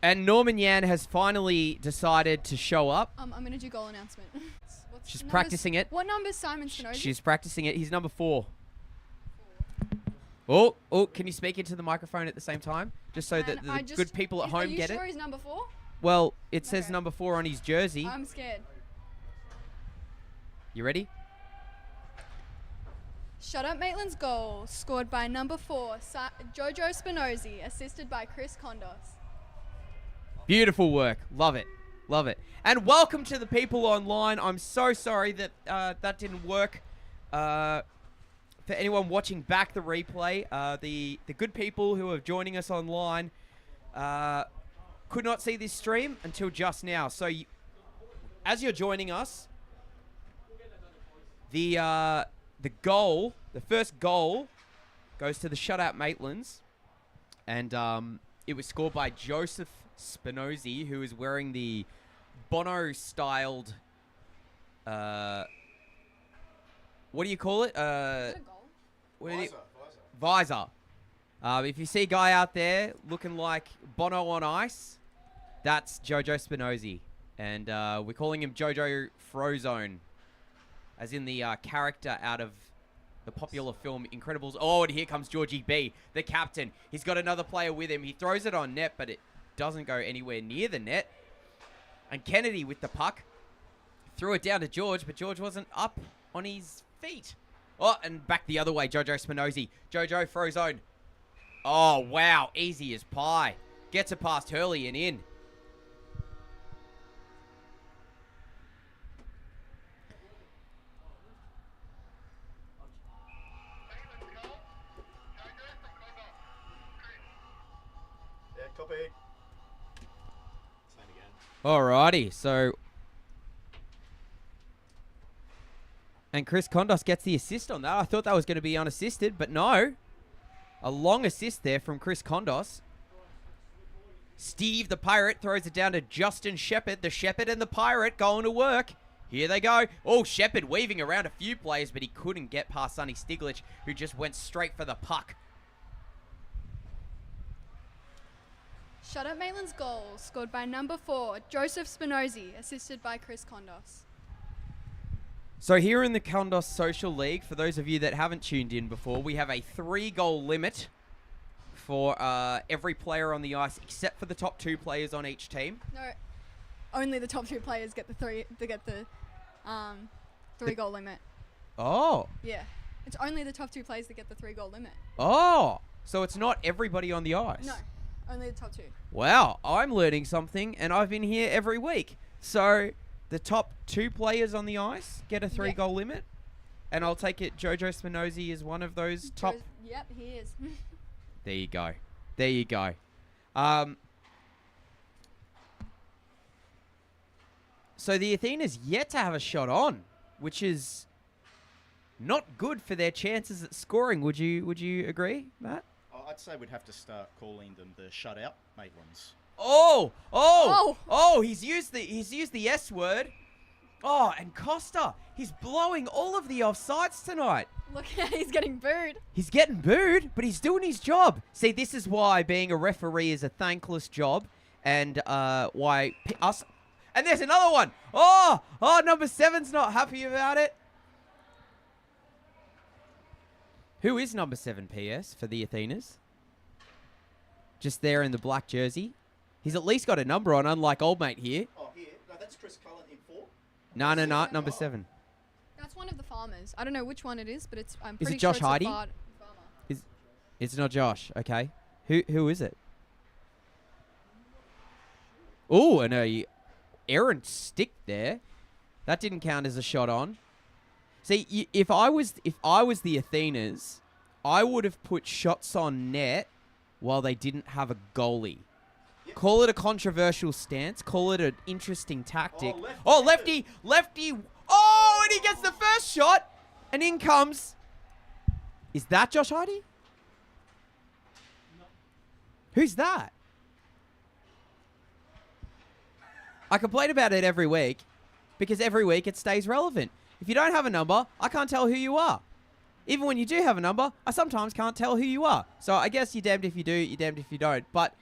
And Norman Yan has finally decided to show up. I'm going to do goal announcement. She's practicing it. What number is Simon Spinoza? She's practicing it. He's number 4. Oh, can you speak into the microphone at the same time? Just so that the good people at home get it. Are you sure he's number 4? Well, it says number 4 on his jersey. I'm scared. You ready? Shut Up Maitland's goal, scored by number 4, Jojo Spinozzi, assisted by Chris Kondos. Beautiful work. Love it. Love it. And welcome to the people online. I'm so sorry that that didn't work. For anyone watching back the replay, the good people who are joining us online could not see this stream until just now. So as you're joining us, the first goal goes to the shutout Maitlands, and it was scored by Joseph Spinozzi, who is wearing the Bono-styled, what do you call it? Visor. If you see a guy out there looking like Bono on ice, that's Jojo Spinozzi, and we're calling him Jojo Frozone, as in the character out of the popular film Incredibles. Oh, and here comes Georgie B, the captain. He's got another player with him. He throws it on net, but it doesn't go anywhere near the net. And Kennedy with the puck threw it down to George, but George wasn't up on his feet. Oh, and back the other way, Jojo Spinozzi. Jojo Frozone. Oh, wow. Easy as pie. Gets it past Hurley and in. Alrighty, so... And Chris Kondos gets the assist on that. I thought that was going to be unassisted, but no. A long assist there from Chris Kondos. Steve, the Pirate, throws it down to Justin Shepherd. The Shepherd and the Pirate going to work. Here they go. Oh, Shepherd weaving around a few players, but he couldn't get past Sonny Stiglich, who just went straight for the puck. Shut Up Maitland's goal, scored by number 4, Joseph Spinozzi, assisted by Chris Kondos. So here in the Kondos Social League, for those of you that haven't tuned in before, we have a 3-goal limit for every player on the ice, except for the top 2 players on each team. No, only the top 2 players get the 3-goal limit. Oh. Yeah, it's only the top 2 players that get the 3-goal limit. Oh, so it's not everybody on the ice. No. Only the top 2. Wow, I'm learning something, and I've been here every week. So the top 2 players on the ice get a 3-goal limit, and I'll take it Jojo Spinozzi is one of those top... Yep, he is. There you go. There you go. So the Athenas yet to have a shot on, which is not good for their chances at scoring. Would you agree, Matt? I'd say we'd have to start calling them the shutout Maitlands. He's used the S word. Oh, and Costa, he's blowing all of the offsides tonight. Look, he's getting booed. He's getting booed, but he's doing his job. See, this is why being a referee is a thankless job, and why us. And there's another one. Oh, number 7's not happy about it. Who is number 7, PS, for the Athenas? Just there in the black jersey. He's at least got a number on, unlike old mate here. Oh, here? No, that's Chris Cullen in 4. No, number 7. That's one of the farmers. I don't know which one it is, but I'm Is pretty it Josh sure it's Hardy? a farmer. It's not Josh. Okay. Who is it? Oh, and a errant stick there. That didn't count as a shot on. See, if I was the Athenas, I would have put shots on net while they didn't have a goalie. Yep. Call it a controversial stance. Call it an interesting tactic. Lefty. Oh, and he gets the first shot. And in comes... Is that Josh Hardy? No. Who's that? I complain about it every week because every week it stays relevant. If you don't have a number, I can't tell who you are. Even when you do have a number, I sometimes can't tell who you are. So I guess you're damned if you do, you're damned if you don't. But,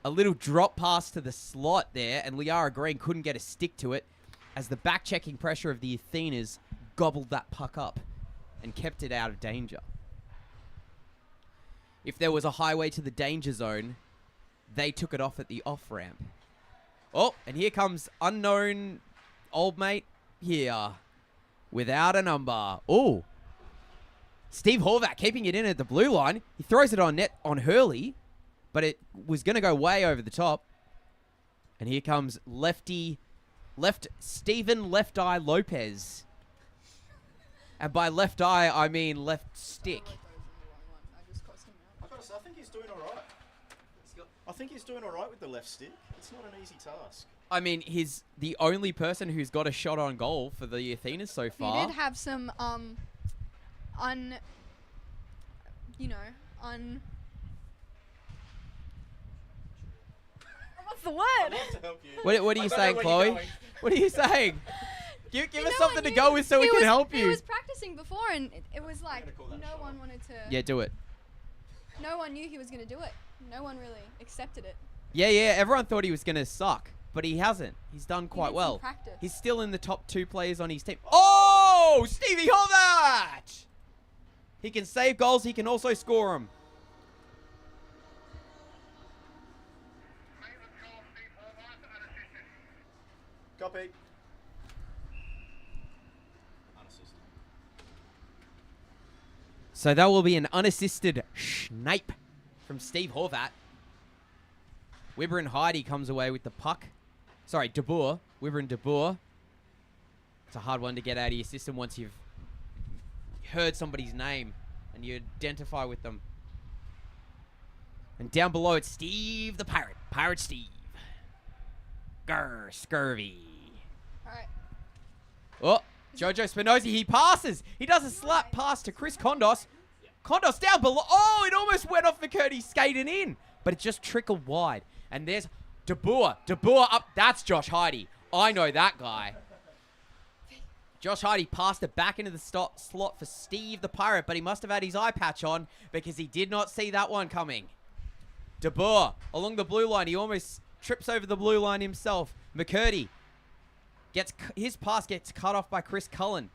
A little drop pass to the slot there, and Liara Green couldn't get a stick to it as the back-checking pressure of the Athenas gobbled that puck up and kept it out of danger. If there was a highway to the danger zone, they took it off at the off-ramp. Oh, and here comes unknown old mate here without a number. Oh, Steve Horvat keeping it in at the blue line. He throws it on net on Hurley, but it was going to go way over the top. And here comes Steven Left Eye Lopez. And by left eye, I mean left stick. I think he's doing all right. I think he's doing all right with the left stick. It's not an easy task. I mean, he's the only person who's got a shot on goal for the Athenas so far. He did have some, What's the word? What are you saying, Chloe? What are you saying? Give us something to he- go with so we he can was- help He you. was practicing before, and it was like no one wanted to. Yeah, do it. No one knew he was going to do it. No one really accepted it. Yeah, everyone thought he was going to suck, but he hasn't. He's done quite did some well. practice. He's still in the top 2 players on his team. Oh, Stevie Horvat! He can save goals. He can also score them. Copy. Unassisted. So that will be an unassisted snipe from Steve Horvat. Wibber Heidi comes away with the puck. Sorry, De Boer. Wibber and De Boer. It's a hard one to get out of your system once you've heard somebody's name and you identify with them. And down below it's Steve the Pirate. Pirate Steve. Grr, scurvy. All right. Oh, Jojo Spinozzi, he passes. He does a slap pass to Chris Kondos. Kondos down below. Oh, it almost went off McCurdy skating in, but it just trickled wide. And there's De Boer. De Boer up. That's Josh Heidi. I know that guy. Josh Heidi passed it back into the slot for Steve the Pirate, but he must have had his eye patch on because he did not see that one coming. De Boer along the blue line. He almost trips over the blue line himself. McCurdy his pass gets cut off by Chris Cullen.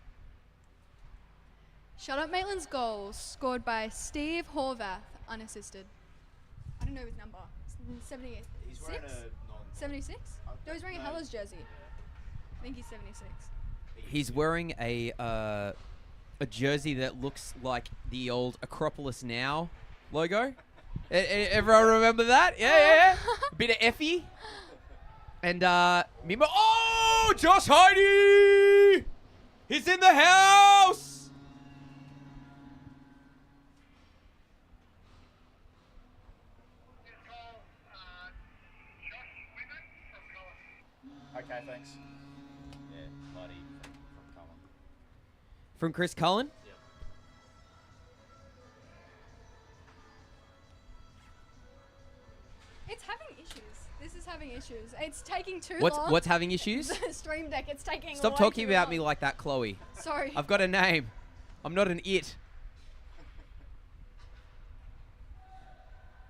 Shut up Maitland's goals scored by Steve Horvath, unassisted. I don't know his number. 78. He's wearing a 76? No, he's wearing a Hellas jersey. I think he's 76. He's wearing a jersey that looks like the old Acropolis Now logo. Everyone remember that? Yeah. A bit of Effie. And Mimo. Oh, Josh Heidi! He's in the house! Okay, thanks. Yeah, bloody from Cullen. From Chris Cullen? Yep. It's having issues. This is having issues. It's taking too long. What's having issues? The stream deck, it's taking Stop way talking too about long. me like that, Chloe. Sorry. I've got a name. I'm not an it.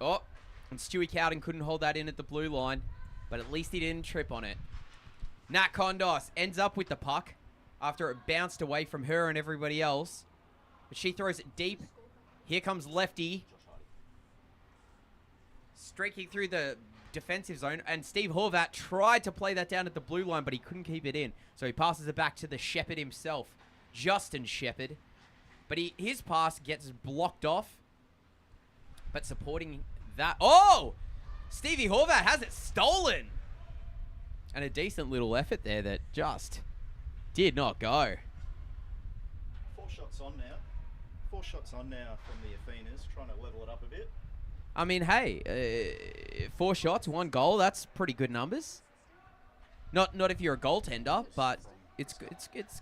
Oh, and Stewie Cowden couldn't hold that in at the blue line, but at least he didn't trip on it. Nat Kondos ends up with the puck after it bounced away from her and everybody else. But she throws it deep. Here comes Lefty. Streaking through the defensive zone. And Steve Horvat tried to play that down at the blue line, but he couldn't keep it in. So he passes it back to the Shepherd himself, Justin Shepherd. But his pass gets blocked off. But supporting that... Oh! Stevie Horvat has it stolen! And a decent little effort there that just did not go. 4 shots on now. 4 shots on now from the Athenas, trying to level it up a bit. I mean, hey, 4 shots, 1 goal, that's pretty good numbers. Not if you're a goaltender, but it's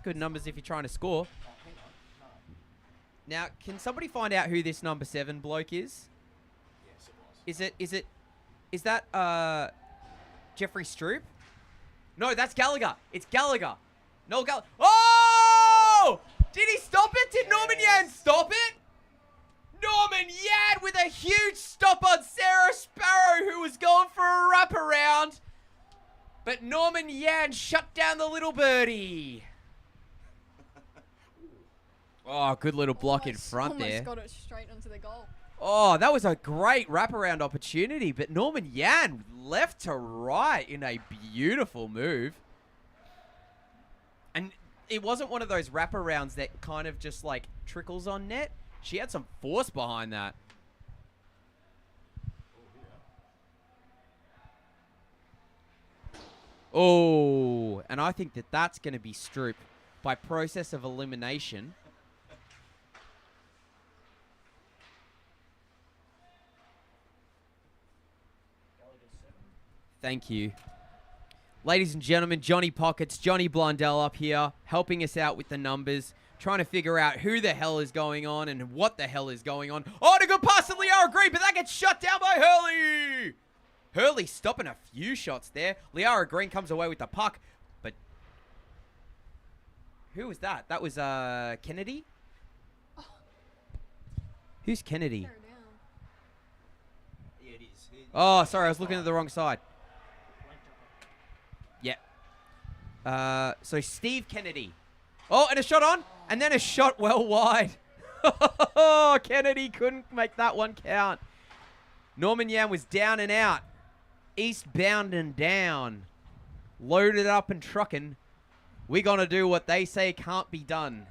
good numbers if you're trying to score. Oh, hang on. No. Now, can somebody find out who this number 7 bloke is? Yes, it was. Is that Jeffrey Stroop? No, that's Gallagher. It's Gallagher. No, Gallagher. Oh! Did he stop it? Did Norman Yan stop it? Norman Yan with a huge stop on Sarah Sparrow, who was going for a but Norman Yan shut down the little birdie. Oh, good little block in front there. Almost got it straight onto the goal. Oh, that was a great wraparound opportunity, but Norman Yan left to right in a beautiful move. And it wasn't one of those wraparounds that kind of just like trickles on net. She had some force behind that. Oh, and I think that that's going to be Stroop by process of elimination. Thank you. Ladies and gentlemen, Johnny Pockets, Johnny Blundell up here, helping us out with the numbers, trying to figure out who the hell is going on and what the hell is going on. Oh, and a good pass to Liara Green, but that gets shut down by Hurley. Hurley stopping a few shots there. Liara Green comes away with the puck, but who was that? That was Kennedy? Oh. Who's Kennedy? Tear it down. Yeah, it is. Oh, sorry, I was looking at the wrong side. Yeah. So Steve Kennedy. Oh, and a shot on, and then a shot well wide. Oh, Kennedy couldn't make that one count. Norman Yan was down and out. Eastbound and down. Loaded up and trucking. We're going to do what they say can't be done.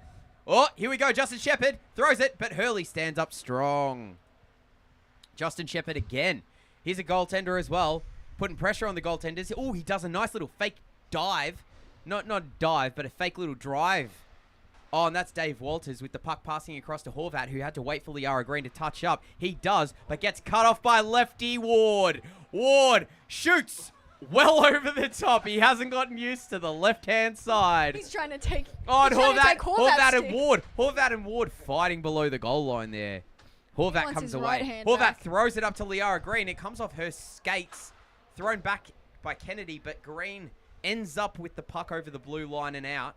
Oh, here we go. Justin Shepherd throws it, but Hurley stands up strong. Justin Shepherd again. Here's a goaltender as well. Putting pressure on the goaltenders. Oh, he does a nice little fake dive. Not dive, but a fake little drive. Oh, and that's Dave Walters with the puck passing across to Horvat, who had to wait for Liara Green to touch up. He does, but gets cut off by lefty Ward. Ward shoots well over the top. He hasn't gotten used to the left-hand side. He's trying to take. Oh, and Horvat stick. and Ward. Horvat and Ward fighting below the goal line there. Horvat wants comes his away. right hand Horvat back. throws it up to Liara Green. It comes off her skates. Thrown back by Kennedy, but Green ends up with the puck over the blue line and out.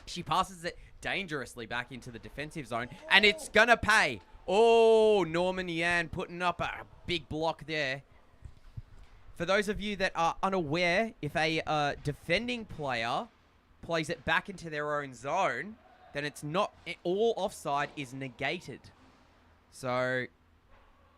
She passes it dangerously back into the defensive zone, and it's gonna pay. Oh, Norman Yan putting up a big block there. For those of you that are unaware, if a defending player plays it back into their own zone, then it's not, all offside is negated. So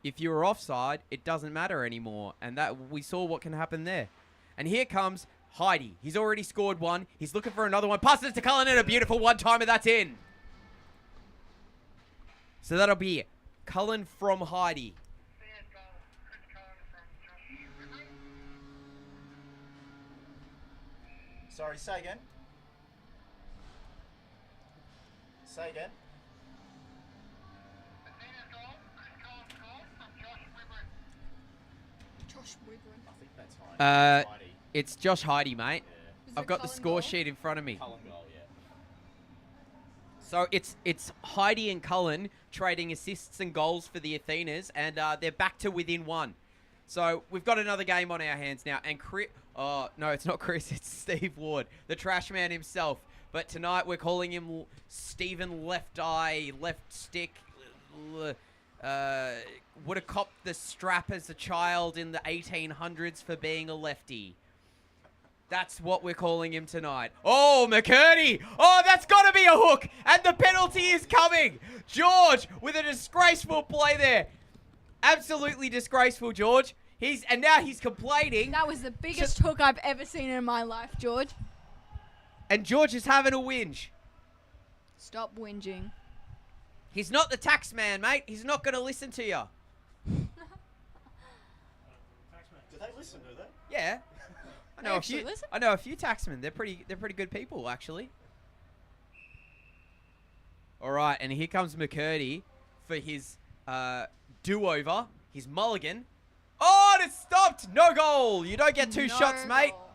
if you're offside, it doesn't matter anymore. And that we saw what can happen there. And here comes Heidi. He's already scored one. He's looking for another one. Passes it to Cullen and a beautiful one-timer. That's in. So that'll be Cullen from Heidi. Sorry, say again. Say again. Josh Wiggin. I think that's Heidi. Heidi. It's Josh Heidi, mate. Yeah. I've got the score sheet in front of me. Cullen goal, yeah. So it's Heidi and Cullen trading assists and goals for the Athenas, and they're back to within one. So we've got another game on our hands now, and Chris... Oh, no, it's not Chris, it's Steve Ward, the trash man himself. But tonight we're calling him Stephen Left Eye, Left Stick. Would have copped the strap as a child in the 1800s for being a lefty. That's what we're calling him tonight. Oh, McCurdy! Oh, that's got to be a hook! And the penalty is coming! George with a disgraceful play there. Absolutely disgraceful, George. And now he's complaining. That was the biggest hook I've ever seen in my life, George. And George is having a whinge. Stop whinging. He's not the tax man, mate. He's not going to listen to you. Do they listen, do they? Yeah. I know They a few. actually listen? I know a few taxmen. They're pretty good people, actually. All right, and here comes McCurdy for his do-over, his mulligan. Oh, and it's stopped. No goal. You don't get two No shots, mate. goal.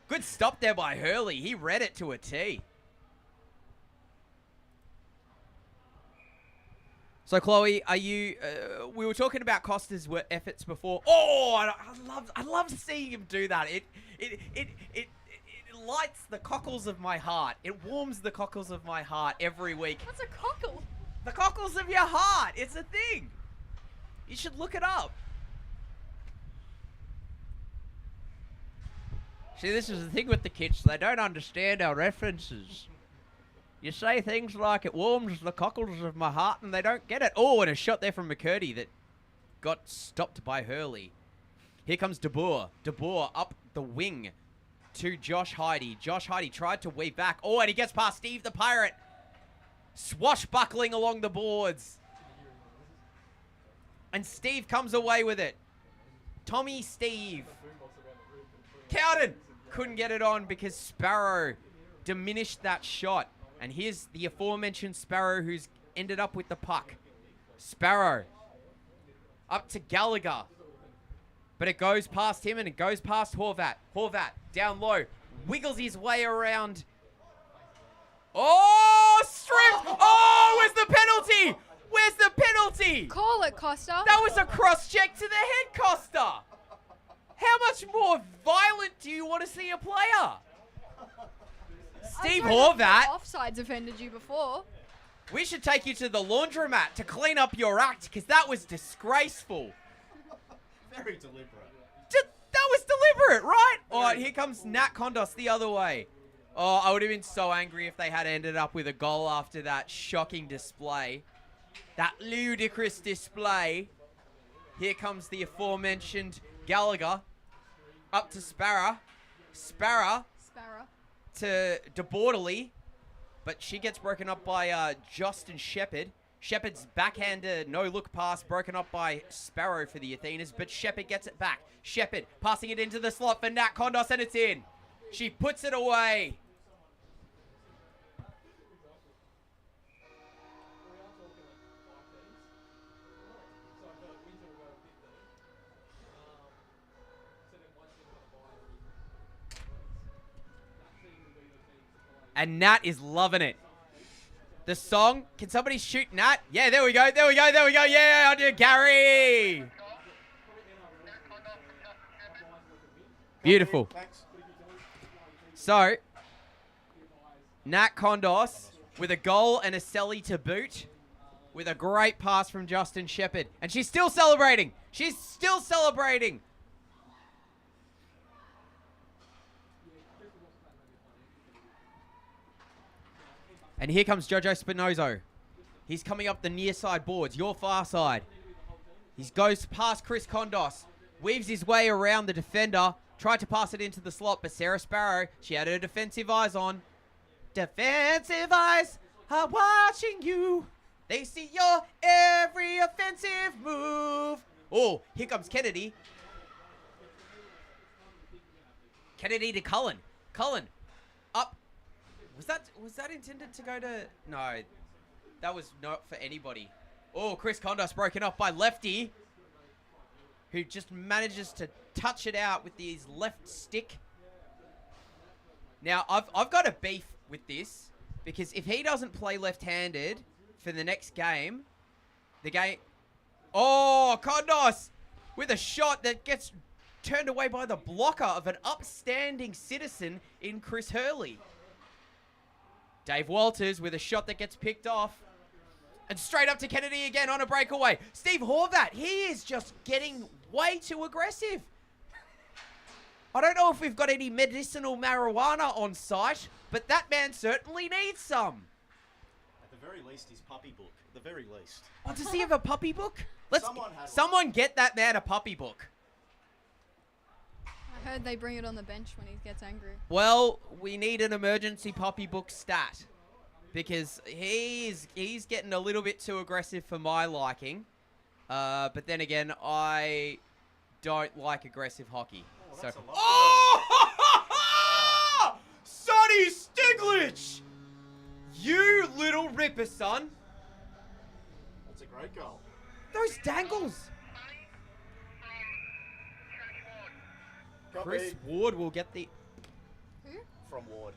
Good stop there by Hurley. He read it to a T. So, Chloe, are you... we were talking about Costa's efforts before. Oh, I love seeing him do that. It lights the cockles of my heart. It warms the cockles of my heart every week. What's a cockle? The cockles of your heart. It's a thing. You should look it up. See, this is the thing with the kids. They don't understand our references. You say things like, it warms the cockles of my heart, and they don't get it. Oh, and a shot there from McCurdy that got stopped by Hurley. Here comes De Boer. De Boer up the wing to Josh Heide. Josh Heide tried to weave back. Oh, and he gets past Steve the Pirate. Swashbuckling along the boards. And Steve comes away with it. Tommy Steve. Cowden couldn't get it on because Sparrow diminished that shot. And here's the aforementioned Sparrow who's ended up with the puck. Sparrow up to Gallagher. But it goes past him and it goes past Horvat. Horvat down low. Wiggles his way around. Oh, stripped! Oh, where's the penalty? Where's the penalty? Call it, Costa. That was a cross-check to the head, Costa. How much more violent do you want to see a player? Steve Horvat. Offsides offended you before. We should take you to the laundromat to clean up your act because that was disgraceful. Very deliberate. That was deliberate, right? All right, here comes Nat Kondos the other way. Oh, I would have been so angry if they had ended up with a goal after that shocking display. That ludicrous display. Here comes the aforementioned Gallagher. Up to Sparrow. Sparrow to De Bordeley. But she gets broken up by Justin Shepherd. Shepherd's backhander no-look pass broken up by Sparrow for the Athenas, but Shepherd gets it back. Shepherd passing it into the slot for Nat Kondos, and it's in. She puts it away. And Nat is loving it. The song, can somebody shoot Nat? Yeah, there we go, there we go, there we go. Yeah, I do, Gary. Beautiful. So, Nat Kondos with a goal and a celly to boot with a great pass from Justin Shepherd. And she's still celebrating. She's still celebrating. And here comes Jojo Spinozo. He's coming up the near side boards, your far side. He goes past Chris Kondos, weaves his way around the defender, tried to pass it into the slot, but Sarah Sparrow, she had her defensive eyes on. Defensive eyes are watching you. They see your every offensive move. Oh, here comes Kennedy. Kennedy to Cullen. Cullen up. Was that intended to go to... No, that was not for anybody. Oh, Chris Kondos broken up by Lefty, who just manages to touch it out with his left stick. Now, I've got a beef with this, because if he doesn't play left-handed for the next game, the game... Oh, Kondos with a shot that gets turned away by the blocker of an upstanding citizen in Chris Hurley. Dave Walters with a shot that gets picked off. And straight up to Kennedy again on a breakaway. Steve Horvat, he is just getting way too aggressive. I don't know if we've got any medicinal marijuana on site, but that man certainly needs some. At the very least, his puppy book. At the very least. Oh, does he have a puppy book? Let's Someone get that man a puppy book. I heard they bring it on the bench when he gets angry. Well, we need an emergency puppy book stat. Because he's getting a little bit too aggressive for my liking. But then again, I don't like aggressive hockey. Oh, so. Oh! Sonny Stiglitz! You little ripper, son. That's a great goal. Those dangles. Copy. Chris Ward will get the... Who? From Ward.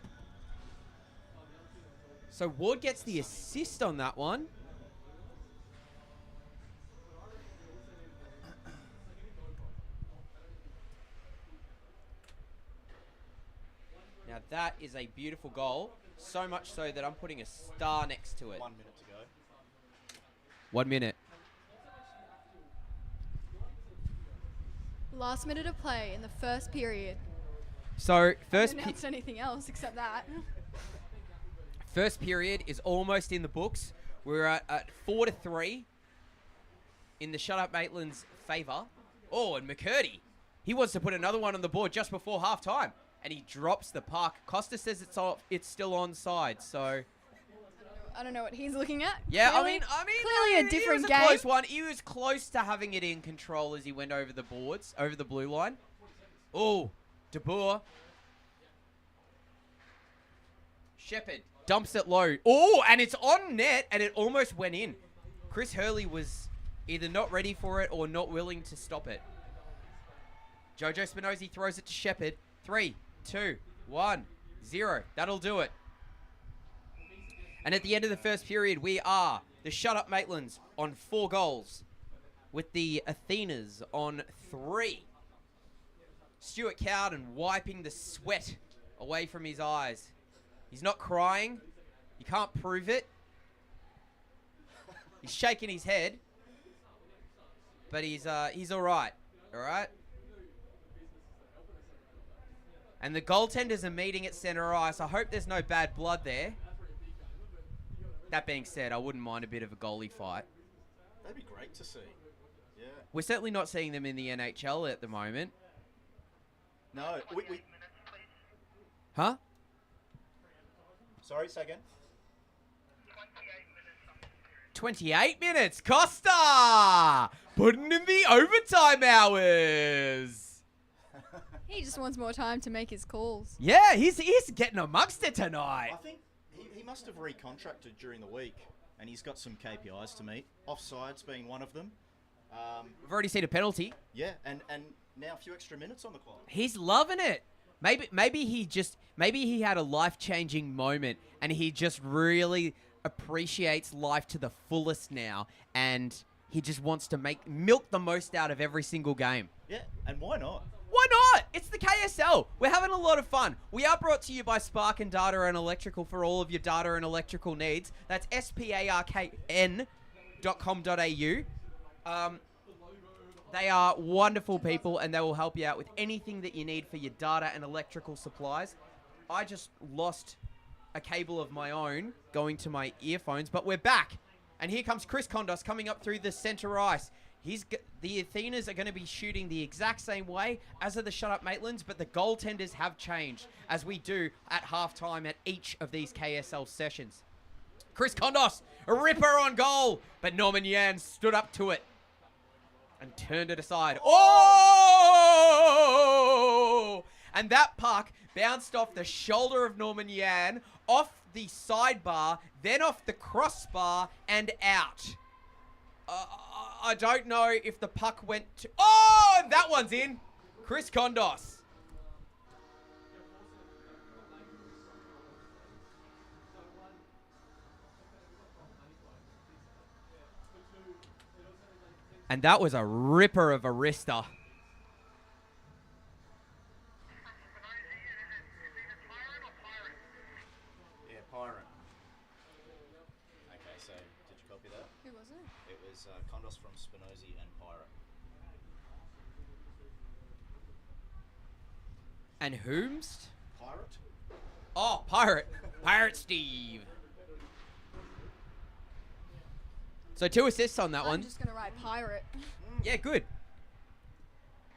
So Ward gets the assist on that one. Now that is a beautiful goal. So much so that I'm putting a star next to it. 1 minute to go. 1 minute. Last minute of play in the first period. So Didn't announce anything else except that. first period is almost in the books. We're at 4-3 in the Shut Up Maitland's favour. Oh, and McCurdy, he wants to put another one on the board just before half time, and he drops the puck. Costa says it's still onside, so I don't know what he's looking at. yeah, Clearly, clearly a different it was game. a close one. He was close to having it in control as he went over the boards, over the blue line. Oh, De Boer. Shepherd dumps it low. Oh, and it's on net, and it almost went in. Chris Hurley was either not ready for it or not willing to stop it. Jojo Spinozzi throws it to Shepherd. 3, 2, 1, 0. That'll do it. And at the end of the first period, we are the Shut Up Maitlands on 4 goals, with the Athenas on 3. Stuart Cowden wiping the sweat away from his eyes. He's not crying. You can't prove it. He's shaking his head. But he's all right. All right? And the goaltenders are meeting at center ice. I hope there's no bad blood there. That being said, I wouldn't mind a bit of a goalie fight. That'd be great to see. Yeah. We're certainly not seeing them in the NHL at the moment. No, we Huh? Sorry, say again. 28 minutes. Costa! Putting in the overtime hours. He just wants more time to make his calls. Yeah, he's getting amongst it tonight. I think he must have recontracted during the week, and he's got some KPIs to meet. Offsides being one of them. We've already seen a penalty. Yeah, and now a few extra minutes on the clock. He's loving it. Maybe he had a life-changing moment and he just really appreciates life to the fullest now, and he just wants to milk the most out of every single game. Yeah, and why not? Why not? It's the KSL. We're having a lot of fun. We are brought to you by Spark and Data and Electrical for all of your data and electrical needs. That's sparkn.com.au. They are wonderful people, and they will help you out with anything that you need for your data and electrical supplies. I just lost a cable of my own going to my earphones, but we're back. And here comes Chris Kondos coming up through the center ice. The Athenas are going to be shooting the exact same way as are the Shut Up Maitlands, but the goaltenders have changed, as we do at halftime at each of these KSL sessions. Chris Kondos, a ripper on goal, but Norman Yan stood up to it and turned it aside. Oh! And that puck bounced off the shoulder of Norman Yan, off the sidebar, then off the crossbar and out. I don't know if the puck went to... Oh! And that one's in. Chris Kondos. And that was a ripper of a wrister. Yeah, Pirate. Okay, so did you copy that? Who was it? It was Kondos from Spinozzi and Pirate. And whomst? Pirate? Oh, Pirate. Pirate Steve. So 2 assists on that one. I'm just gonna write pirate. Yeah, good.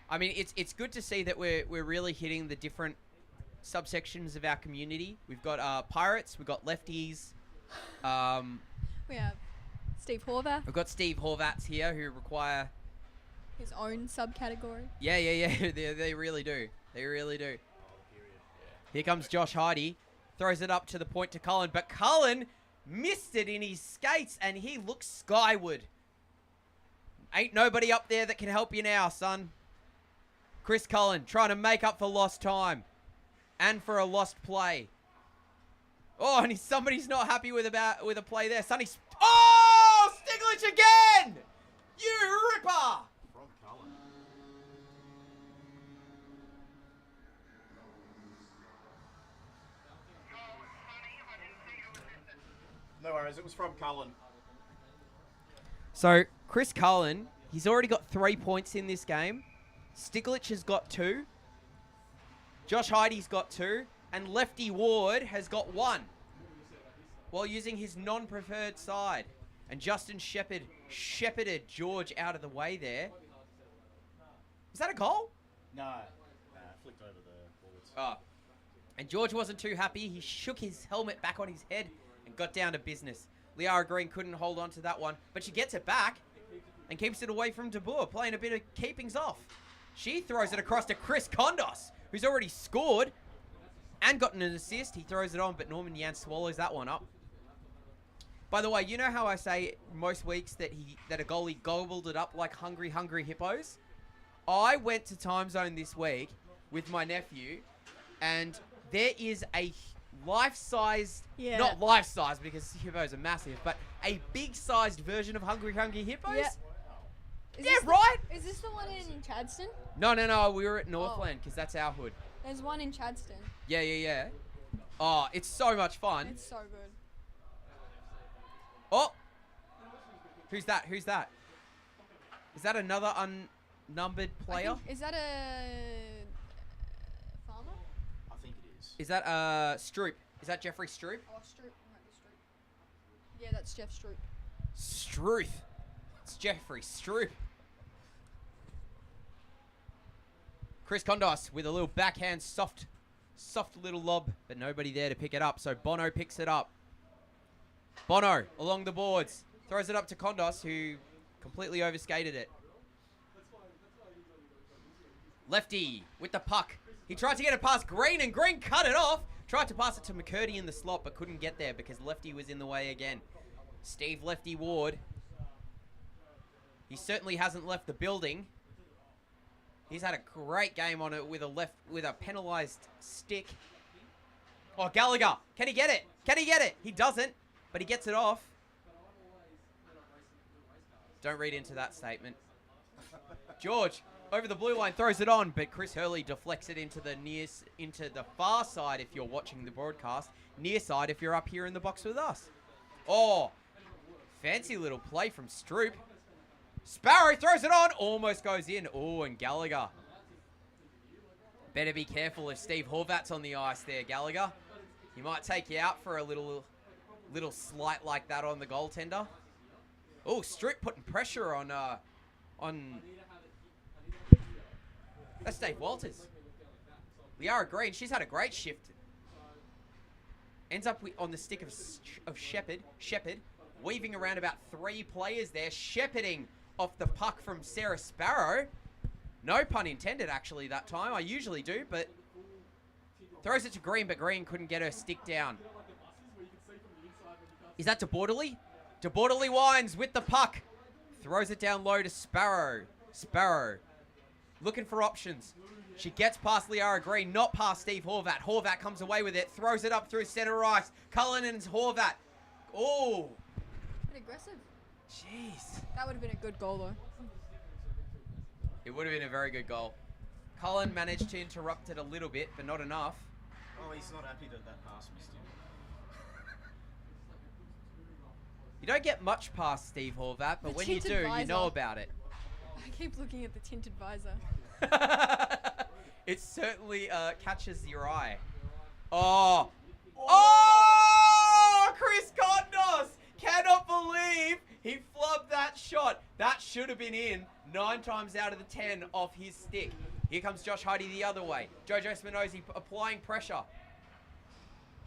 I mean, it's good to see that we're really hitting the different subsections of our community. We've got pirates, we've got lefties. We have Steve Horvath, We've got Steve Horvats here who require... his own subcategory. Yeah. They really do. They really do. Oh, the period. Yeah. Here comes Josh Hardy. Throws it up to the point to Cullen, but Cullen missed it in his skates, and he looks skyward. Ain't nobody up there that can help you now, son. Chris Cullen trying to make up for lost time and for a lost play. Oh, and somebody's not happy with a play there. Sonny. Oh, Stiglitz again! You ripper! From Cullen. No worries, it was from Cullen. So, Chris Cullen, he's already got 3 points in this game. Stiglitz has got 2. Josh Heidi's got 2, and Lefty Ward has got 1. While using his non-preferred side. And Justin Shepherd shepherded George out of the way there. Is that a goal? No. Flicked over the boards. Oh. And George wasn't too happy. He shook his helmet back on his head and got down to business. Liara Green couldn't hold on to that one, but she gets it back and keeps it away from De Boer, playing a bit of keepings off. She throws it across to Chris Kondos, who's already scored and gotten an assist. He throws it on, but Norman Yan swallows that one up. By the way, you know how I say most weeks that a goalie gobbled it up like hungry hippos? I went to Time Zone this week with my nephew, and there is a life-sized, not life-sized because hippos are massive, but a big-sized version of hungry hippos. Yeah. Right? Is this the one in Chadston? No. We were at Northland because that's our hood. There's one in Chadston. Yeah. Oh, it's so much fun. It's so good. Oh! Who's that? Is that another unnumbered player? Is that a farmer? I think it is. Is that Stroop? Is that Jeffrey Stroop? Oh, Stroop. Might be Stroop. Yeah, that's Jeff Stroop. Struth. It's Jeffrey Stroop. Chris Kondos with a little backhand soft little lob, but nobody there to pick it up, so Bono picks it up. Bono along the boards. Throws it up to Kondos, who completely overskated it. Lefty with the puck. He tried to get it past Green, and Green cut it off. Tried to pass it to McCurdy in the slot, but couldn't get there because Lefty was in the way again. Steve Lefty Ward. He certainly hasn't left the building. He's had a great game on it with a penalized stick. Oh, Gallagher. Can he get it? He doesn't, but he gets it off. Don't read into that statement. George, over the blue line, throws it on, but Chris Hurley deflects it into the far side if you're watching the broadcast. Near side if you're up here in the box with us. Oh, fancy little play from Stroop. Sparrow throws it on, almost goes in. Oh, and Gallagher. Better be careful if Steve Horvat's on the ice there, Gallagher. He might take you out for a little slight like that on the goaltender. Oh, Stroop putting pressure on that's Dave Walters. Liara Green, she's had a great shift. Ends up on the stick of Shepherd, weaving around about 3 players there, shepherding off the puck from Sarah Sparrow. No pun intended, actually, that time. I usually do, but throws it to Green, but Green couldn't get her stick down. Is that to Borderly? To Borderly Wines with the puck. Throws it down low to Sparrow. Sparrow looking for options. She gets past Liara Green, not past Steve Horvat. Horvat comes away with it, throws it up through center ice. Cullinan's Horvat. Oh. Bit aggressive. Jeez. That would have been a good goal, though. It would have been a very good goal. Cullen managed to interrupt it a little bit, but not enough. Oh, he's not happy that pass missed him. You don't get much past Steve Horvat, but when you do, you know about it. I keep looking at the tinted visor. It certainly catches your eye. Oh. Oh! Chris Kondos! Cannot believe he flubbed that shot. That should have been in 9 times out of the 10 off his stick. Here comes Josh Heidi the other way. Jojo Spinozzi applying pressure.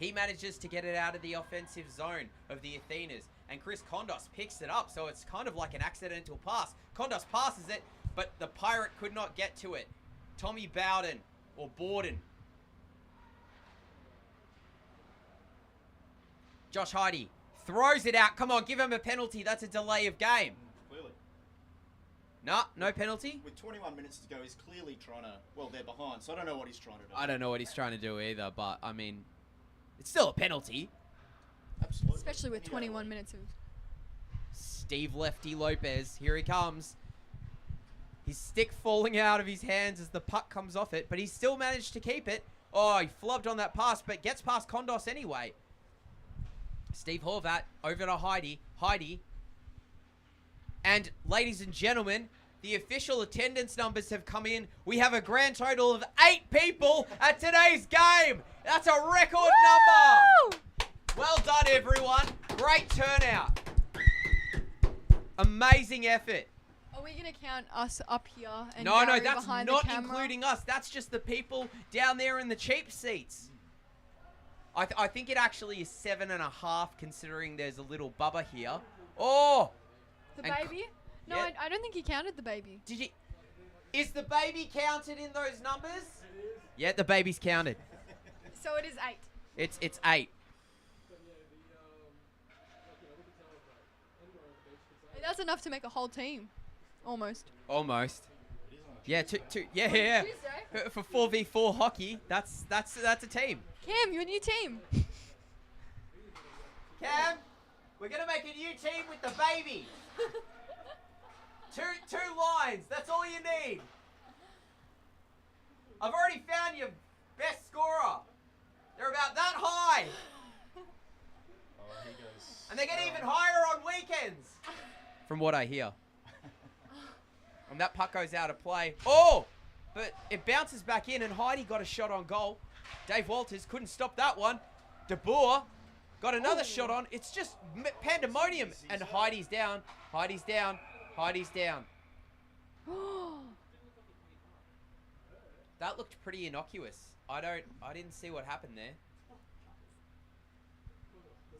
He manages to get it out of the offensive zone of the Athenas. And Chris Kondos picks it up, so it's kind of like an accidental pass. Kondos passes it, but the Pirate could not get to it. Tommy Bowden, or Borden. Josh Heidi throws it out. Come on, give him a penalty. That's a delay of game. Clearly. Nah, no penalty. With 21 minutes to go, he's clearly trying to... Well, they're behind, so I don't know what he's trying to do. I don't know what he's trying to do either, but, I mean, it's still a penalty. Absolutely. Especially with 21 minutes of... Steve Lefty Lopez, here he comes. His stick falling out of his hands as the puck comes off it, but he still managed to keep it. Oh, he flubbed on that pass, but gets past Kondos anyway. Steve Horvat over to Heidi. And, ladies and gentlemen, The official attendance numbers have come in. We have a grand total of 8 people at today's game. That's a record number. Well done, everyone. Great turnout. Amazing effort. Are we going to count us up here and No, Gary that's behind not the camera? including us. That's just the people down there in the cheap seats. I think it actually is 7.5, considering there's a little bubba here. Oh! The And baby? No, yeah. I don't think he counted the baby. Did you... Is the baby counted in those numbers? Yeah, the baby's counted. So it is 8. It's 8. That's enough to make a whole team. Almost. Almost. Yeah, yeah. Tuesday. For 4v4 hockey, that's a team. Cam, your new team. Cam, we're gonna make a new team with the baby. Two lines. That's all you need. I've already found your best scorer. They're about that high, Oh, he goes. and they get even higher on weekends. From what I hear. And that puck goes out of play. Oh! But it bounces back in, and Heidi got a shot on goal. Dave Walters couldn't stop that one. De Boer got another shot on. It's just pandemonium. And Heidi's down. Heidi's down. Heidi's down. That looked pretty innocuous. I didn't see what happened there.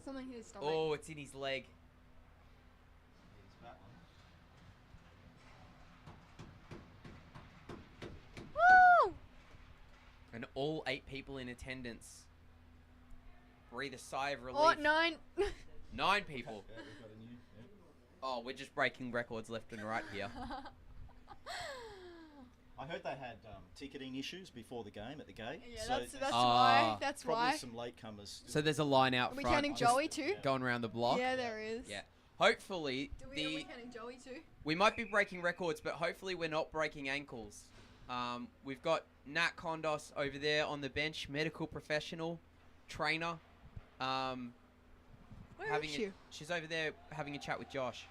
Something hit his stomach. Oh, it's in his leg. Woo! And all 8 people in attendance breathe a sigh of relief. Oh, 9. 9 people. Yeah, we've got a new. Yeah. Oh, we're just breaking records left and right here. I heard they had ticketing issues before the game at the gate. Yeah, so that's Ah. why. That's probably why. some latecomers. So there's a line out Are we front. counting just Joey too? going around the block. Yeah, there is. Yeah. Hopefully, Are we counting Joey too? we might be breaking records, but hopefully we're not breaking ankles. We've got Nat Kondos over there on the bench, medical professional, trainer. Where is she? She's over there having a chat with Josh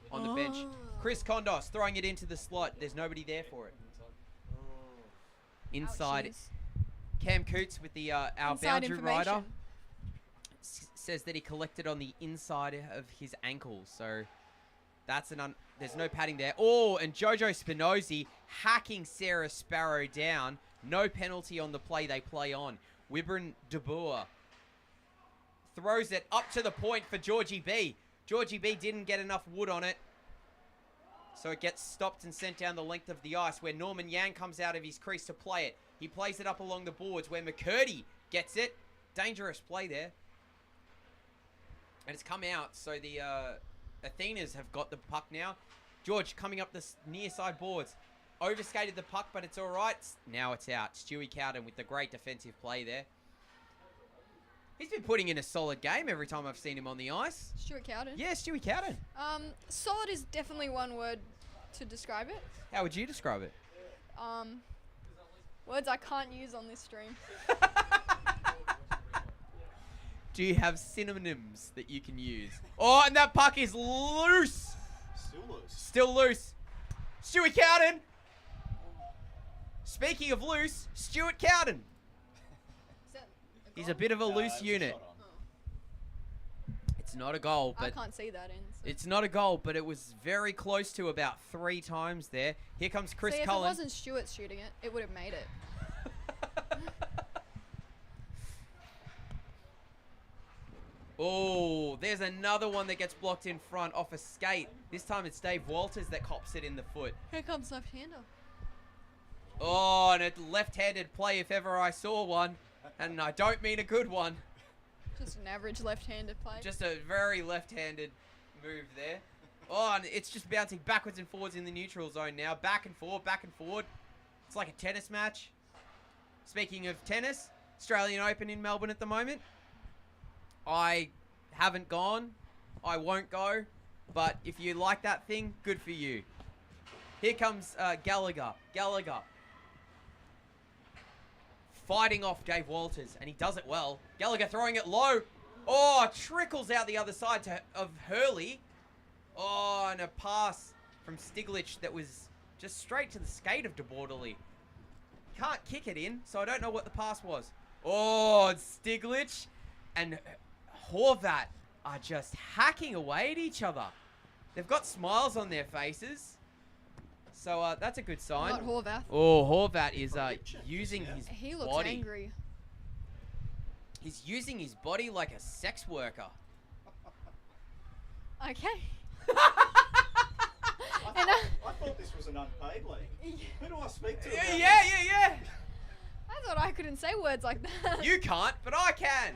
on the bench. Oh. Chris Kondos throwing it into the slot. There's nobody there for it. Inside, Ouchies. Cam Coots with the our Inside boundary rider information. says that he collected on the inside of his ankle. So that's there's no padding there. Oh, and Jojo Spinozzi hacking Sarah Sparrow down. No penalty on the play they play on. Wibren de Boer throws it up to the point for Georgie B. Georgie B didn't get enough wood on it. So it gets stopped and sent down the length of the ice, where Norman Yang comes out of his crease to play it. He plays it up along the boards where McCurdy gets it. Dangerous play there. And it's come out, so the Athenas have got the puck now. George coming up the near side boards. Overskated the puck, but it's all right. Now it's out. Stewie Cowden with the great defensive play there. He's been putting in a solid game every time I've seen him on the ice. Stuart Cowden. Yeah, Stewie Cowden. Solid is definitely one word to describe it. How would you describe it? Words I can't use on this stream. Do you have synonyms that you can use? Oh, and that puck is loose. Still loose. Still loose. Stewie Cowden. Speaking of loose, Stuart Cowden. Is that He's a bit of a loose It's a unit. shot on. It's not a goal, I but can't see that in. So. it's not a goal, but it was very close to about 3 times there. Here comes Chris See, if Cullen. it wasn't Stuart shooting it, it would have made it. Oh, there's another one that gets blocked in front off a skate. This time it's Dave Walters that cops it in the foot. Here comes left-hander. Oh, and a left-handed play if ever I saw one. And I don't mean a good one. Just an average left-handed play. Just a very left-handed move there. Oh, and it's just bouncing backwards and forwards in the neutral zone now. Back and forward, back and forward. It's like a tennis match. Speaking of tennis, Australian Open in Melbourne at the moment. I haven't gone. I won't go. But if you like that thing, good for you. Here comes Gallagher. Gallagher. Fighting off Dave Walters, and he does it well. Gallagher throwing it low. Oh, trickles out the other side of Hurley. Oh, and a pass from Stiglich that was Just straight to the skate of De Borderly. Can't kick it in, so I don't know what the pass was. Oh, Stiglitz and Horvat are just hacking away at each other. They've got smiles on their faces. So that's a good sign. Not Horvath. Oh, Horvat is using his He looks body. angry. He's using his body like a sex worker. Okay. I thought this was an unpaid league. Who do I speak to? about Yeah. I thought I couldn't say words like that. You can't, but I can.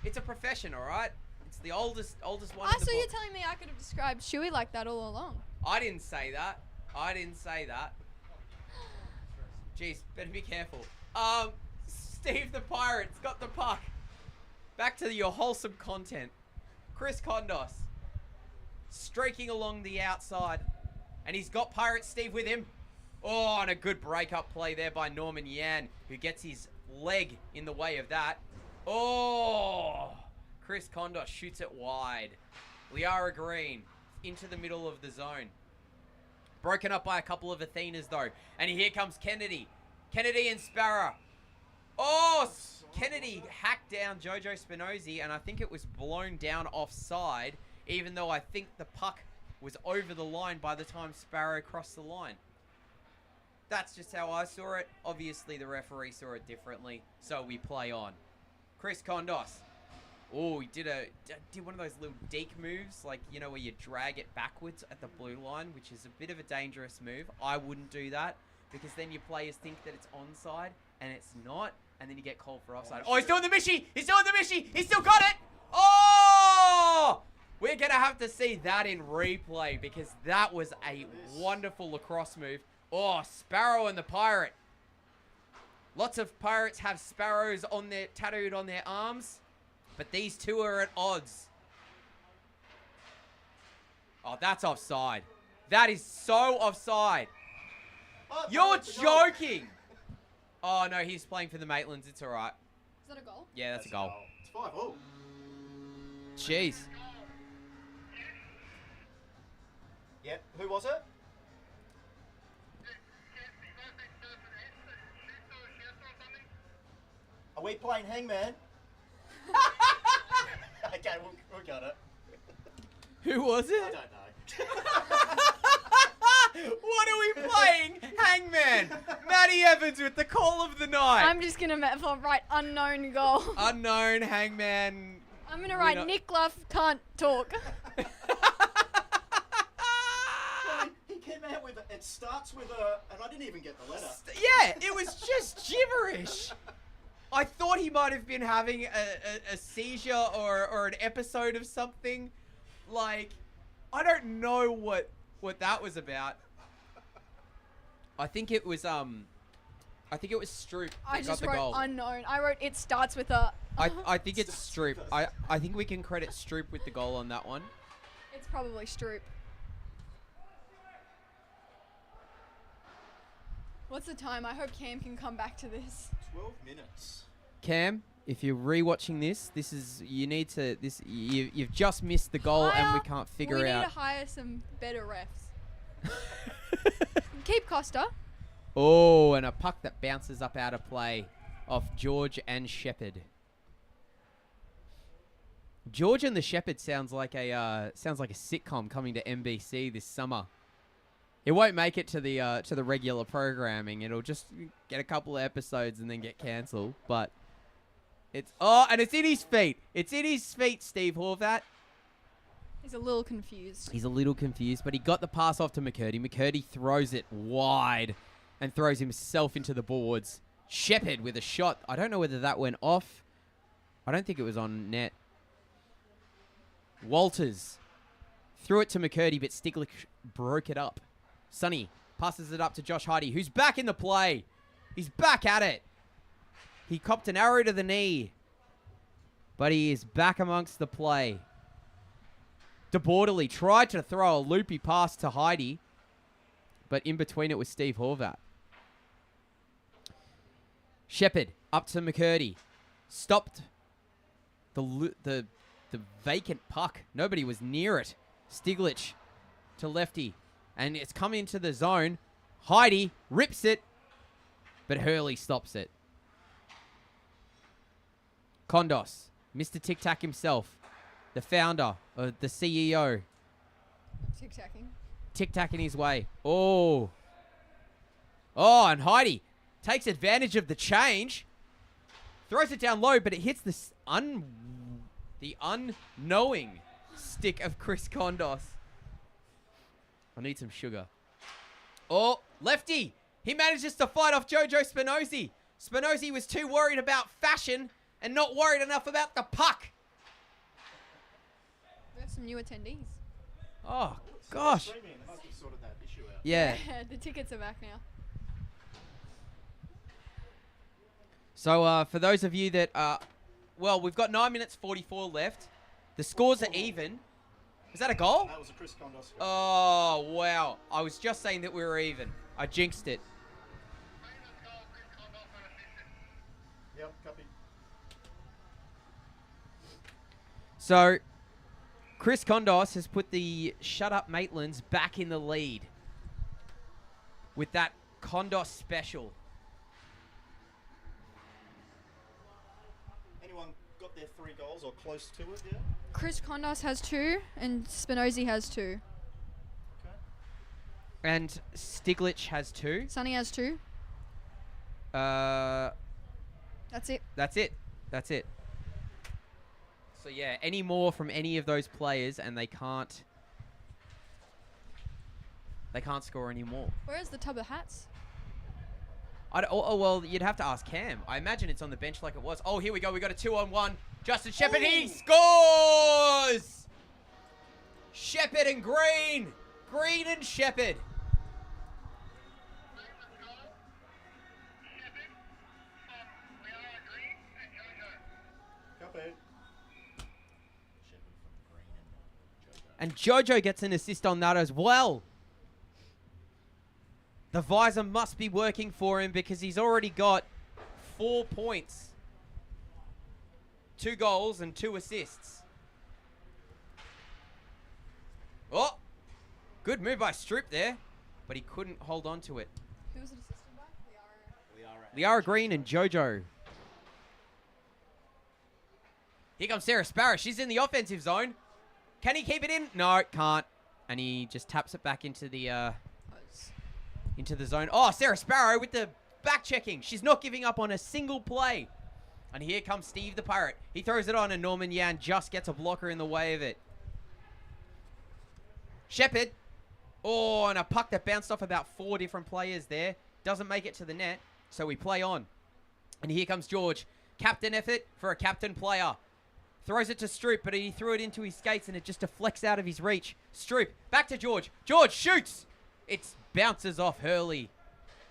It's a profession, all right? It's the oldest one in the So you're book. telling me I could have described Shuey like that all along? I didn't say that. Jeez, better be careful. Steve the Pirate's got the puck. Back to your wholesome content. Chris Kondos streaking along the outside. And he's got Pirate Steve with him. Oh, and a good break-up play there by Norman Yan, who gets his leg in the way of that. Oh! Chris Kondos shoots it wide. Liara Green into the middle of the zone. Broken up by a couple of Athenas, though. And here comes Kennedy. Kennedy and Sparrow. Oh! Kennedy hacked down Jojo Spinozzi, and I think it was blown down offside, even though I think the puck was over the line by the time Sparrow crossed the line. That's just how I saw it. Obviously, the referee saw it differently, so we play on. Chris Kondos. Oh, he did one of those little deke moves, like, you know, where you drag it backwards at the blue line, which is a bit of a dangerous move. I wouldn't do that, because then your players think that it's onside, and it's not, and then you get called for offside. Oh, he's doing the Mishy! He's doing the Mishy! He's still got it! Oh! We're going to have to see that in replay, because that was a wonderful lacrosse move. Oh, Sparrow and the Pirate. Lots of Pirates have sparrows on their tattooed on their arms, but these two are at odds. Oh, that's offside. That is so offside. Oh, You're that's a goal. joking. Oh, no, he's playing for the Maitlands. It's all right. Is that a goal? Yeah, that's a goal. It's 5-0. Jeez. Yep. Who was it? Are we playing Hangman? Okay, we'll got it. Who was I it? don't know. What are we playing? Hangman. Matty Evans with the call of the night. I'm just going to write unknown goal. Unknown Hangman. I'm going to write winner. Nick Luff can't talk. Well, he came out with it starts with a, and I didn't even get the letter. Yeah, it was just gibberish. I thought he might have been having a seizure or an episode of something. Like, I don't know what that was about. I think it was Stroop I that got just the wrote goal. unknown. I wrote it starts with a... I think it's Stroop. I think we can credit Stroop with the goal on that one. It's probably Stroop. What's the time? I hope Cam can come back to this. 12 minutes. Cam, if you're rewatching this is you've just missed the goal and we can't figure we out. need to hire some better refs. Keep Costa. Oh, and a puck that bounces up out of play off George and Shepherd. George and the Shepherd sounds like a sitcom coming to NBC this summer. It won't make it to the regular programming. It'll just get a couple of episodes and then get cancelled. But and it's in his feet. It's in his feet, Steve Horvat. He's a little confused. He's a little confused, but he got the pass off to McCurdy. McCurdy throws it wide and throws himself into the boards. Shepherd with a shot. I don't know whether that went off. I don't think it was on net. Walters threw it to McCurdy, but Stiglitz broke it up. Sonny passes it up to Josh Hardy, who's back in the play. He's back at it. He copped an arrow to the knee, but he is back amongst the play. De Borderly tried to throw a loopy pass to Heidi, but in between it was Steve Horvat. Shepherd up to McCurdy. Stopped the vacant puck. Nobody was near it. Stiglitz to lefty. And it's coming into the zone. Heidi rips it, but Hurley stops it. Kondos, Mr. Tic Tac himself, the founder, the CEO. Tic-tacking. Tic-tacking his way. Oh. Oh, and Heidi takes advantage of the change. Throws it down low, but it hits the unknowing stick of Chris Kondos. I need some sugar. Oh, lefty. He manages to fight off Jojo Spinozzi. Spinozzi was too worried about fashion and not worried enough about the puck. We have some new attendees. Oh, gosh. Streaming, they must have sorted that issue out. Yeah. The tickets are back now. So, for those of you that well, we've got 9 minutes 44 left. The scores are even. Is that a goal? That was a Chris Kondos. Oh, wow. I was just saying that we were even. I jinxed it. Yep, copy. So, Chris Kondos has put the Shut Up Maitlands back in the lead with that Kondos special. Anyone got their 3 goals or close to it yet? Chris Kondos has 2 and Spinozzi has 2. Okay. And Stiglitz has 2. Sonny has 2. That's That's it. it. So yeah, any more from any of those players and they can't score any more. Where's the tub of hats? Well, you'd have to ask Cam. I imagine it's on the bench like it was. Oh, here we go. We got a 2-on-1. Justin Shepherd, he scores! Shepherd and Green. Green and Shepherd. Copy. And Jojo gets an assist on that as well. The visor must be working for him because he's already got 4 points. 2 goals and 2 assists. Oh! Good move by Stroop there, but he couldn't hold on to it. Who was it assisted by? Liara Green and Jojo. Here comes Sarah Sparrow. She's in the offensive zone. Can he keep it in? No, can't. And he just taps it back into the zone. Oh, Sarah Sparrow with the back checking. She's not giving up on a single play. And here comes Steve the Pirate. He throws it on and Norman Yan just gets a blocker in the way of it. Shepherd. Oh, and a puck that bounced off about 4 different players there. Doesn't make it to the net, so we play on. And here comes George. Captain effort for a captain player. Throws it to Stroop, but he threw it into his skates and it just deflects out of his reach. Stroop, back to George. George shoots. It bounces off Hurley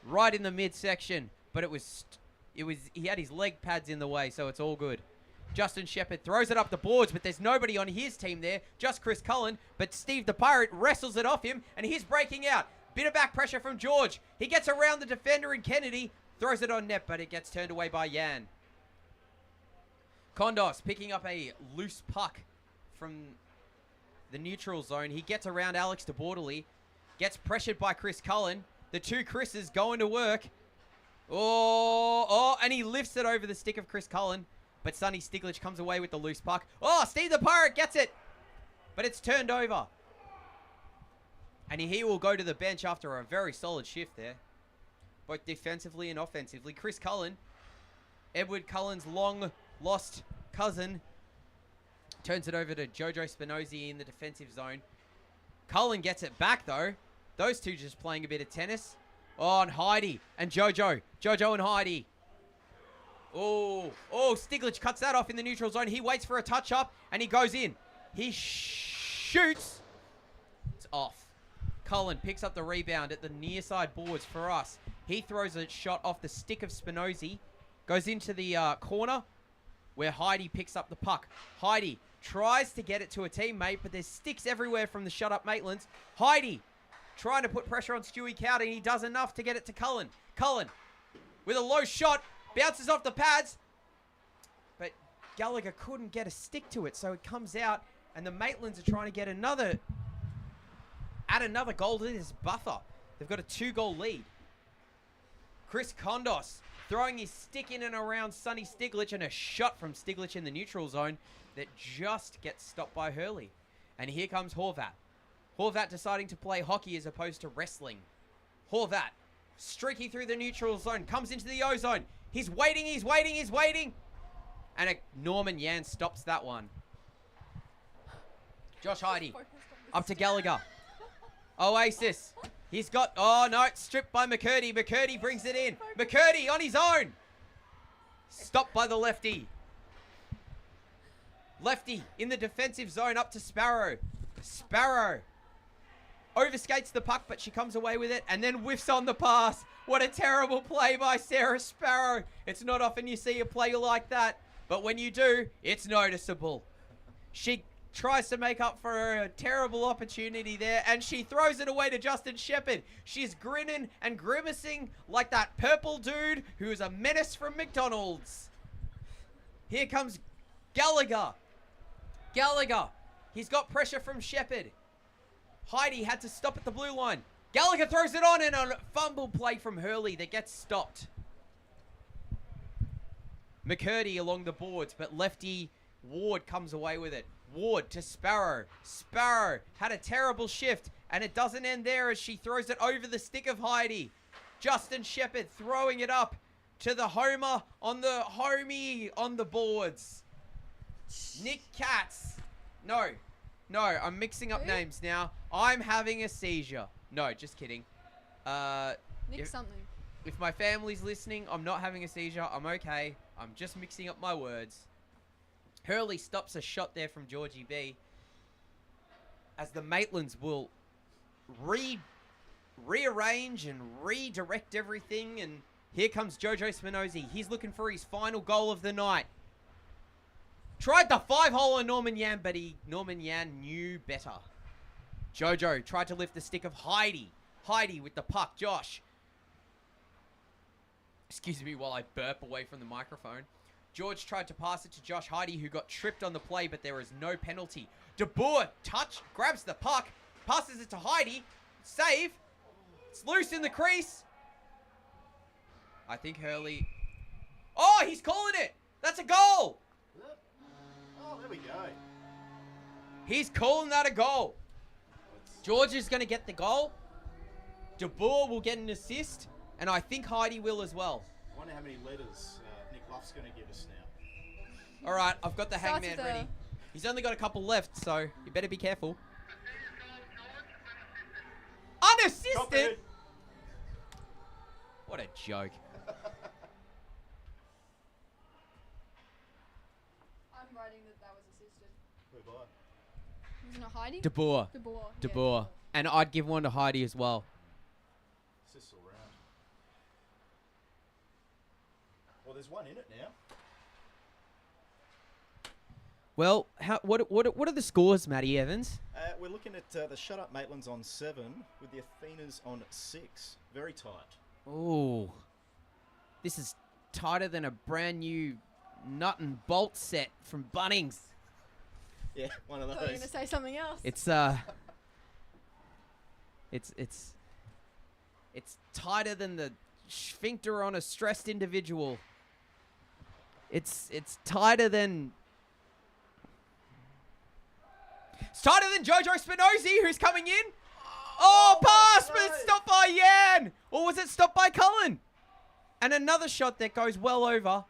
right in the midsection, but he had his leg pads in the way, so it's all good. Justin Shepherd throws it up the boards, but there's nobody on his team there, just Chris Cullen, but Steve the Pirate wrestles it off him, and he's breaking out. Bit of back pressure from George. He gets around the defender and Kennedy, throws it on net, but it gets turned away by Yan. Kondos picking up a loose puck from the neutral zone. He gets around Alex DeBorderly, gets pressured by Chris Cullen. The 2 Chris's going to work. Oh, and he lifts it over the stick of Chris Cullen. But Sonny Stiglitz comes away with the loose puck. Oh, Steve the Pirate gets it. But it's turned over. And he will go to the bench after a very solid shift there. Both defensively and offensively. Chris Cullen, Edward Cullen's long-lost cousin, turns it over to Jojo Spinozzi in the defensive zone. Cullen gets it back, though. Those two just playing a bit of tennis. Oh, and Heidi and Jojo. Jojo and Heidi. Oh, Stiglitz cuts that off in the neutral zone. He waits for a touch-up, and he goes in. He shoots. It's off. Cullen picks up the rebound at the near side boards for us. He throws a shot off the stick of Spinozzi. Goes into the corner where Heidi picks up the puck. Heidi tries to get it to a teammate, but there's sticks everywhere from the Shut Up Maitlands. Heidi trying to put pressure on Stewie Cowdy, and he does enough to get it to Cullen. Cullen with a low shot. Bounces off the pads. But Gallagher couldn't get a stick to it, so it comes out, and the Maitlands are trying to get another add another goal to this buffer. They've got a 2-goal lead. Chris Kondos throwing his stick in and around Sonny Stiglich, and a shot from Stiglich in the neutral zone that just gets stopped by Hurley. And here comes Horvat. Horvat deciding to play hockey as opposed to wrestling. Horvat streaking through the neutral zone, comes into the O zone. He's waiting, he's waiting, he's waiting. And Norman Yan stops that one. Josh Heidi up to Gallagher. Oasis. He's got, oh no, it's stripped by McCurdy. McCurdy brings it in. McCurdy on his own. Stopped by the lefty. Lefty in the defensive zone up to Sparrow. Sparrow overskates the puck, but she comes away with it and then whiffs on the pass. What a terrible play by Sarah Sparrow. It's not often you see a play like that, but when you do, it's noticeable. She tries to make up for a terrible opportunity there, and she throws it away to Justin Shepherd. She's grinning and grimacing like that purple dude who is a menace from McDonald's. Here comes Gallagher. Gallagher. He's got pressure from Shepherd. Heidi had to stop at the blue line. Gallagher throws it on, and a fumble play from Hurley that gets stopped. McCurdy along the boards, but lefty Ward comes away with it. Ward to Sparrow. Sparrow had a terrible shift, and it doesn't end there as she throws it over the stick of Heidi. Justin Shepherd throwing it up to the homer on the homie on the boards. Nick Katz. No, I'm mixing up names now. I'm having a seizure. No, just kidding. Nick something. If my family's listening, I'm not having a seizure. I'm okay. I'm just mixing up my words. Hurley stops a shot there from Georgie B. As the Maitlands will rearrange and redirect everything. And here comes Jojo Spinozzi. He's looking for his final goal of the night. Tried the 5-hole on Norman Yan, but Norman Yan knew better. Jojo tried to lift the stick of Heidi. Heidi with the puck. Josh. Excuse me while I burp away from the microphone. George tried to pass it to Josh Heidi, who got tripped on the play, but there is no penalty. De Boer grabs the puck, passes it to Heidi. Save. It's loose in the crease. I think Hurley... Oh, he's calling it. That's a goal. Oh, there we go. He's calling that a goal. George is going to get the goal. De Boer will get an assist. And I think Heidi will as well. I wonder how many letters Nick Luff's going to give us now. All right, I've got the hangman ready. He's only got a couple left, so you better be careful. Unassisted? What a joke. I'm writing that was assisted. Who by? Wasn't it Heidi? De Boer. De Boer. De Yeah, Boer. And I'd give one to Heidi as well. Assists all round. Well, there's one in it now. Well, what are the scores, Matty Evans? We're looking at the Shut Up Maitlands on 7 with the Athenas on 6. Very tight. Ooh. This is tighter than a brand new nut and bolt set from Bunnings. Yeah, one of I thought you were those. going to say something else. It's tighter than the sphincter on a stressed individual. It's tighter than... It's tighter than Jojo Spinozzi, who's coming in. Oh, pass, but it's stopped by Yan. Or was it stopped by Cullen? And another shot that goes well over.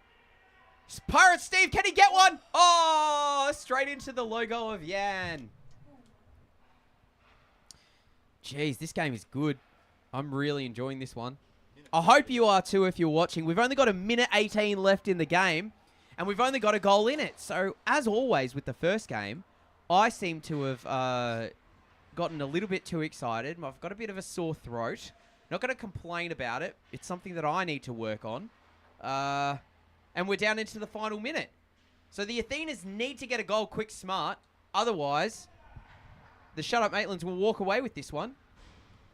Pirate Steve, can he get one? Oh, straight into the logo of Yan. Jeez, this game is good. I'm really enjoying this one. I hope you are too if you're watching. We've only got 1:18 left in the game, and we've only got a goal in it. So, as always with the first game, I seem to have gotten a little bit too excited. I've got a bit of a sore throat. Not going to complain about it. It's something that I need to work on. And we're down into the final minute. So the Athenas need to get a goal quick, smart. Otherwise, the Shut Up Maitlands will walk away with this one.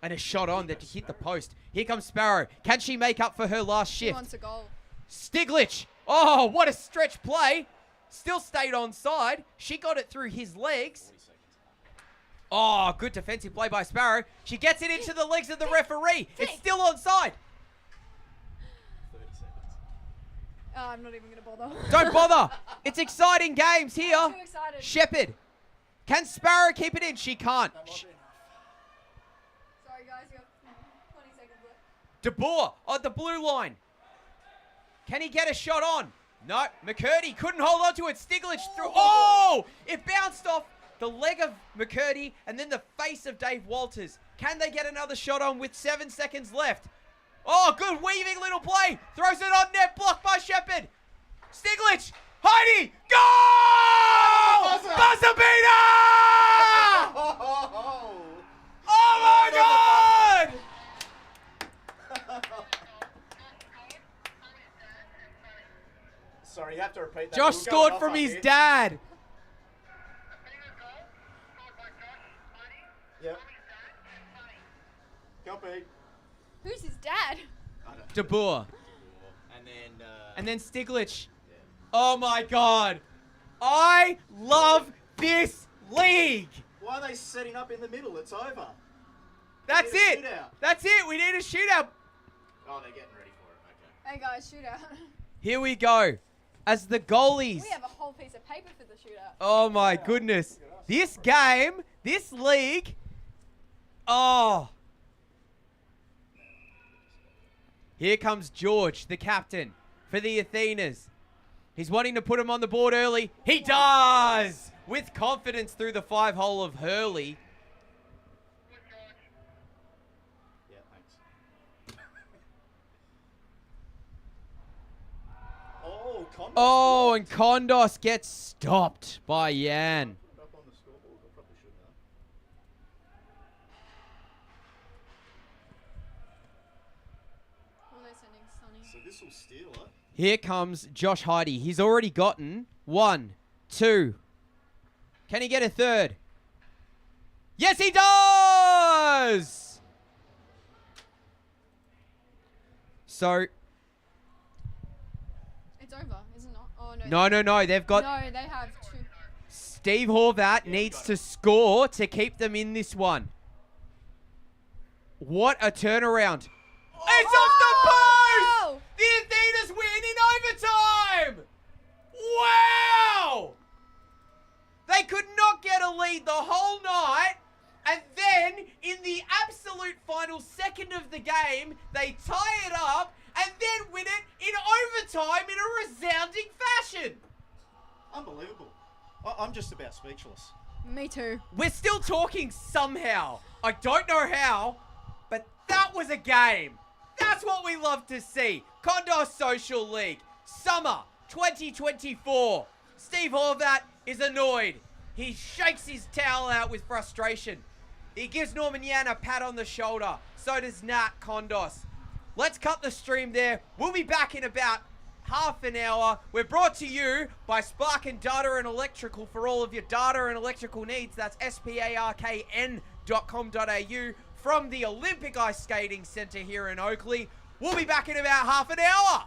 And a shot on that to hit the post. Here comes Sparrow. Can she make up for her last She shift? wants a goal. Stiglich. Oh, what a stretch play. Still stayed onside. She got it through his legs. 40 seconds. Oh, good defensive play by Sparrow. She gets it into the legs of the referee. It's still onside. 30 seconds. Oh, I'm not even going to bother. Don't bother. It's exciting games here. I'm too excited. Shepherd. Can Sparrow keep it in? She can't. That might be enough. Sorry, guys. You have 20 seconds left. De Boer on the blue line. Can he get a shot on? No. McCurdy couldn't hold on to it. Stiglitz threw. Oh! It bounced off the leg of McCurdy and then the face of Dave Walters. Can they get another shot on with 7 seconds left? Oh, good weaving little play. Throws it on net. Blocked by Shepherd. Stiglitz. Heidi. Goal! Buzzer beater! Oh my God! Sorry, you have to repeat that. Josh We're going scored off from up his here. dad. Yep. Copy. Who's his dad? I don't De Boer. And then, And then Stiglitz. Oh my God. I love this league. why are they setting up in the middle? It's over. That's We need a it. shootout. That's it. We need a shootout. Oh, they're getting ready for it. Okay. Hey, guys, shootout. Here we go. As the goalies. We have a whole piece of paper for the shootout. Oh my goodness. This game, this league. Oh. Here comes George, the captain for the Athenas. He's wanting to put him on the board early. He does! With confidence through the 5-hole of Hurley. Yeah, thanks. Oh, Condos. Oh, and Kondos gets stopped by Yan. Put it up on the scoreboard. I probably should have. What are they sending, Sonny? So this will steal it. Here comes Josh Heidi. He's already gotten 1, 2. Can he get a third? Yes, he does! So, It's over, is it not? Oh, no. no. They've got No, they have two. Steve Horvat needs to score to keep them in this one. What a turnaround. It's off the post! The Athenas win in overtime! Wow! They could not get a lead the whole night, and then in the absolute final second of the game, they tie it up and then win it in overtime in a resounding fashion. Unbelievable. I'm just about speechless. Me too. We're still talking somehow. I don't know how, but that was a game. That's what we love to see. Condor Social League, summer 2024. Steve Horvat is annoyed. He shakes his towel out with frustration. He gives Norman Yan a pat on the shoulder. So does Nat Kondos. Let's cut the stream there. We'll be back in about half an hour. We're brought to you by Spark and Data and Electrical for all of your data and electrical needs. That's sparkn.com.au from the Olympic Ice Skating Centre here in Oakley. We'll be back in about half an hour.